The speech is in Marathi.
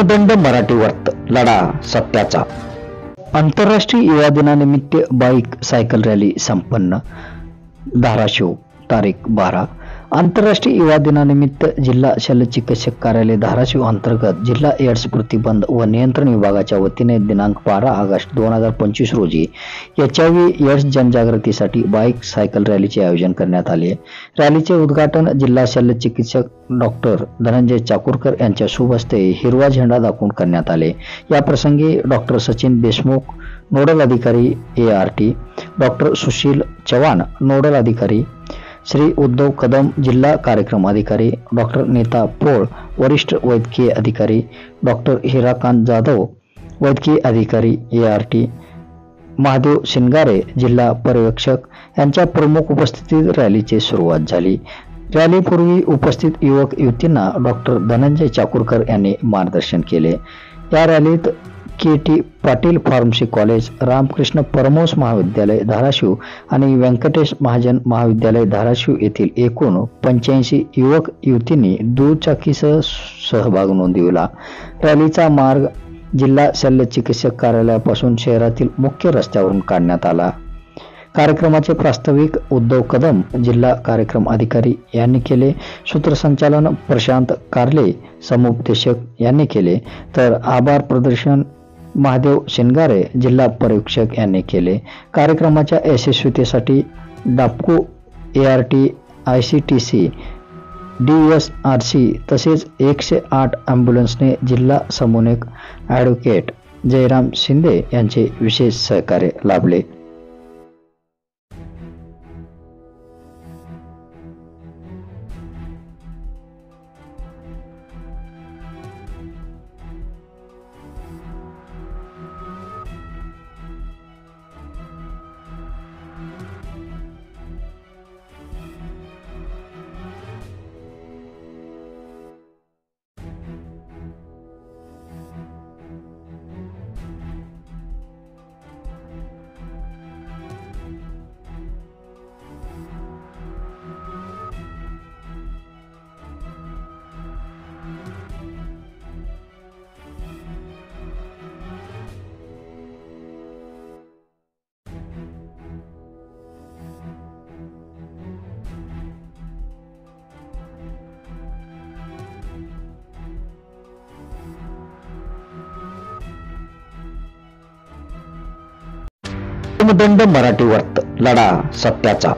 दंड मराठी वर्त लढा सत्याचा। आंतरराष्ट्रीय युवा दिनानिमित्त बाईक सायकल रॅली संपन्न। धाराशिव तारीख 12। आंतरराष्ट्रीय युवा दिनानिमित्त जिल्हा शल्यचिकित्सक कार्यालय धाराशिव अंतर्गत जिल्हा एड्स प्रतिबंध व नियंत्रण विभागाच्या वतीने दिनांक 12 ऑगस्ट 2025 रोजी HIV एड्स जनजागृतीसाठी बाईक सायकल रॅलीचे आयोजन करण्यात आले। रॅलीचे उद्घाटन जिल्हा शल्यचिकित्सक डॉक्टर धनंजय चाकूरकर यांच्या शुभ हस्ते हिरवा झेंडा दाखवून करण्यात आले। या प्रसंगी डॉक्टर सचिन देशमुख नोडल अधिकारी ART, doctor Sushil Chavan nodal अधिकारी, श्री उद्धव कदम जिल्हा कार्यक्रम अधिकारी, डॉक्टर नीता पोळ वरिष्ठ वैद्यकीय अधिकारी, डॉक्टर हिराकांत जाधव वैद्यकीय अधिकारी ART, महादेव शिंगारे जिल्हा पर्यवेक्षक यांच्या प्रमुख उपस्थितीत रॅलीची सुरुवात झाली। रॅलीपूर्वी उपस्थित युवक युवतींना डॉक्टर धनंजय चाकूरकर यांनी मार्गदर्शन केले। या रॅलीत KT Patil pharmacy college, Ramakrishna Paramhans महाविद्यालय धाराशिव आणि व्यंकटेश महाजन महाविद्यालय धाराशिव येथील एकूण 85 युवक युवतींनी दुचाकीसह सहभाग नोंदविला। रॅलीचा मार्ग जिल्हा शल्यचिकित्सक कार्यालयापासून शहरातील मुख्य रस्त्यावरून काढण्यात आला। कार्यक्रमाचे प्रास्ताविक उद्धव कदम जिल्हा कार्यक्रम अधिकारी यांनी केले। सूत्रसंचालन प्रशांत कारले समुपदेशक यांनी केले, तर आभार प्रदर्शन महादेव शिंगारे जिल्हा पर्यवेक्षक यांनी केले। कार्यक्रमाच्या यशस्वीतेसाठी डापको, ART, ICTC, DSRC तसेच 108 ॲम्ब्युलन्सने जिल्हा समन्वयक ॲडव्होकेट जयराम शिंदे यांचे विशेष सहकार्य लाभले। दंड मराठी वर्त लढा सत्याचा।